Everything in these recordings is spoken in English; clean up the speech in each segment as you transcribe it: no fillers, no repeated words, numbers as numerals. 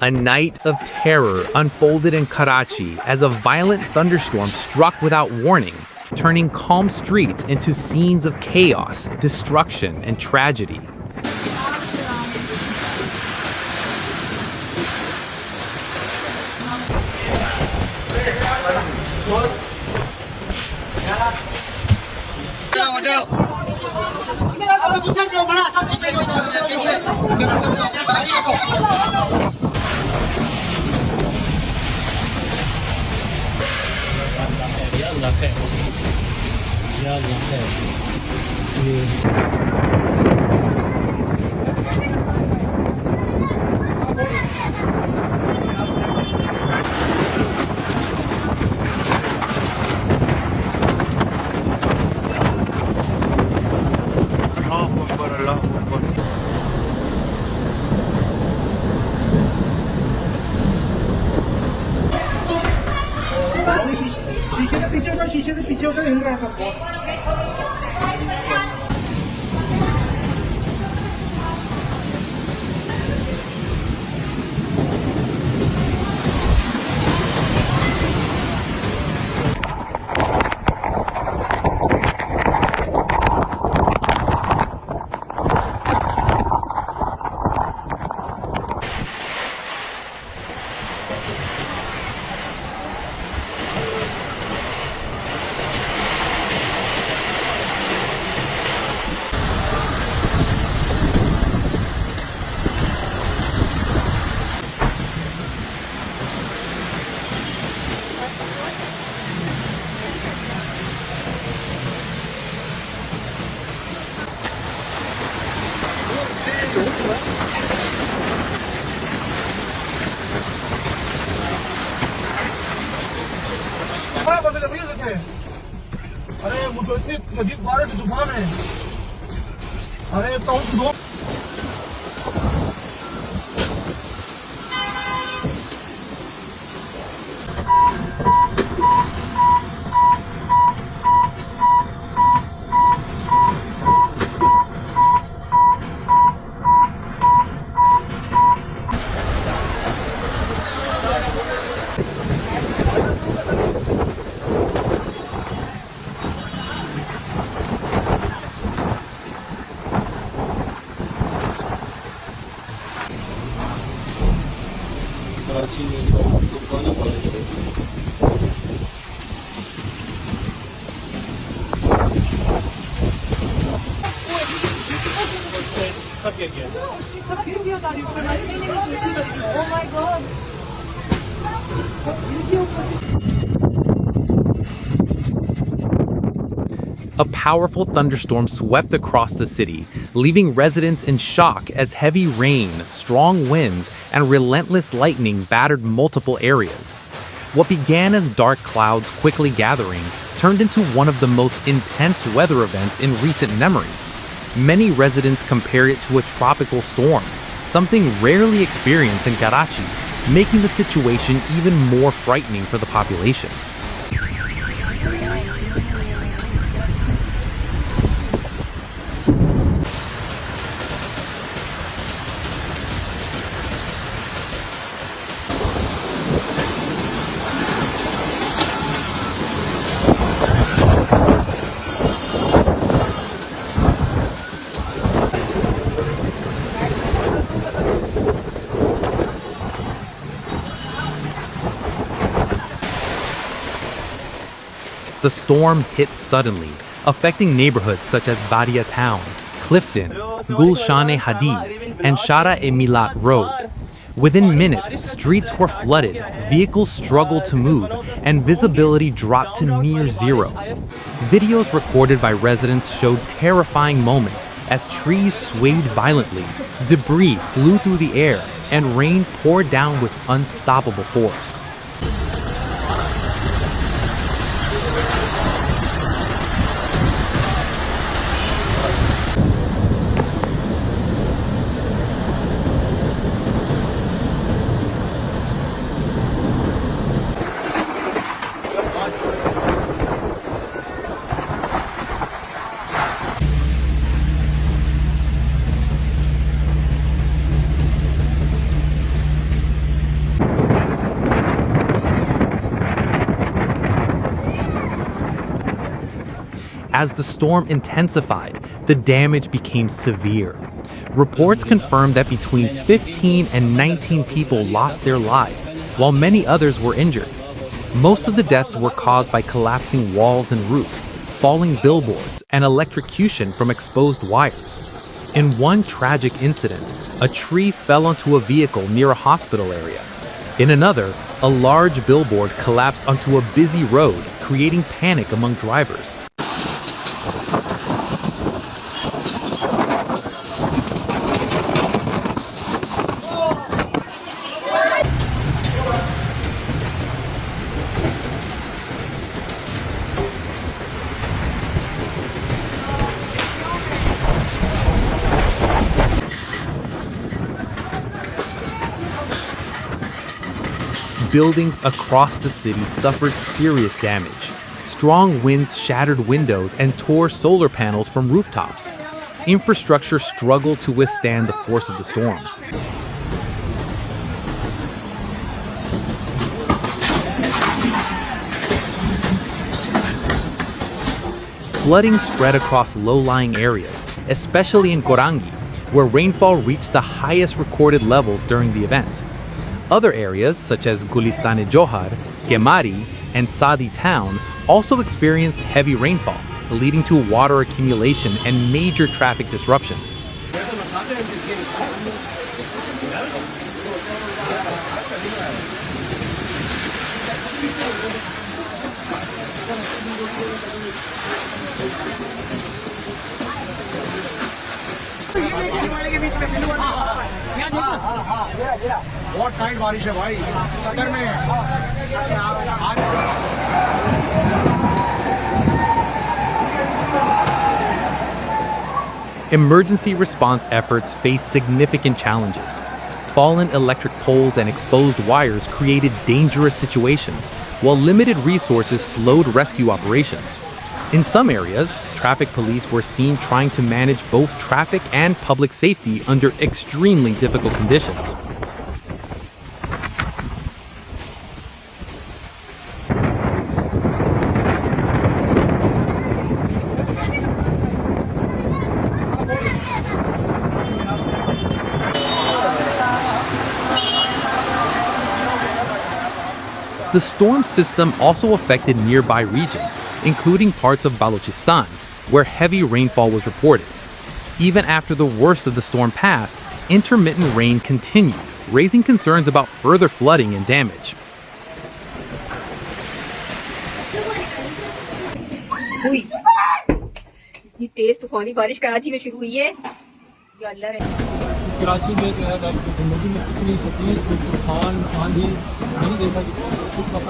A night of terror unfolded in Karachi as a violent thunderstorm struck without warning, turning calm streets into scenes of chaos, destruction, and tragedy. Oh my God. A powerful thunderstorm swept across the city, leaving residents in shock as heavy rain, strong winds, and relentless lightning battered multiple areas. What began as dark clouds quickly gathering turned into one of the most intense weather events in recent memory. Many residents compared it to a tropical storm, something rarely experienced in Karachi, making the situation even more frightening for the population. The storm hit suddenly, affecting neighborhoods such as Bahria Town, Clifton, Gulshan Hadeed, and Shahrah Millat Road. Within minutes, streets were flooded, vehicles struggled to move, and visibility dropped to near zero. Videos recorded by residents showed terrifying moments as trees swayed violently, debris flew through the air, and rain poured down with unstoppable force. as the storm intensified, the damage became severe. Reports confirmed that between 15 and 19 people lost their lives, while many others were injured. Most of the deaths were caused by collapsing walls and roofs, falling billboards, and electrocution from exposed wires. In one tragic incident, a tree fell onto a vehicle near a hospital area. In another, a large billboard collapsed onto a busy road, creating panic among drivers. Buildings across the city suffered serious damage. Strong winds shattered windows and tore solar panels from rooftops. Infrastructure struggled to withstand the force of the storm. Flooding spread across low-lying areas, especially in Korangi, where rainfall reached the highest recorded levels during the event. Other areas, such as Johar, Gemari, and Hadeed Town, also experienced heavy rainfall, leading to water accumulation and major traffic disruption. बहुत tight बारिश है भाई सदर में Emergency response efforts faced significant challenges. Fallen electric poles and exposed wires created dangerous situations, while limited resources slowed rescue operations. In some areas, traffic police were seen trying to manage both traffic and public safety under extremely difficult conditions. The storm system also affected nearby regions, including parts of Balochistan, where heavy rainfall was reported. Even after the worst of the storm passed, intermittent rain continued, raising concerns about further flooding and damage. ये तेज तूफानी बारिश कराची में शुरू हुई है या अल्लाह रहे कराची में जो है जिंदगी में इतनी शदीद तूफान आंधी नहीं देखा उस वक्त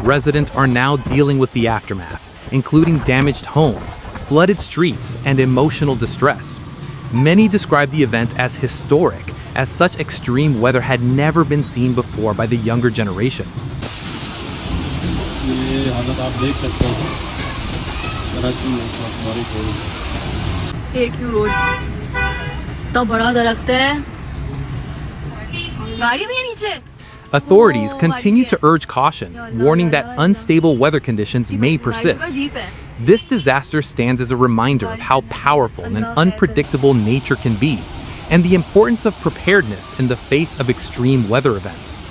Residents are now dealing with the aftermath, including damaged homes, flooded streets, and emotional distress. Many describe the event as historic, as such extreme weather had never been seen before by the younger generation. ये हालत आप देख सकते हैं कराची में इस वक्त बारिश हो रही है एक ही रोड तो बड़ा दरख्त है गाड़ी भी है नीचे Authorities continue to urge caution, warning that unstable weather conditions may persist. This disaster stands as a reminder of how powerful and unpredictable nature can be, and the importance of preparedness in the face of extreme weather events.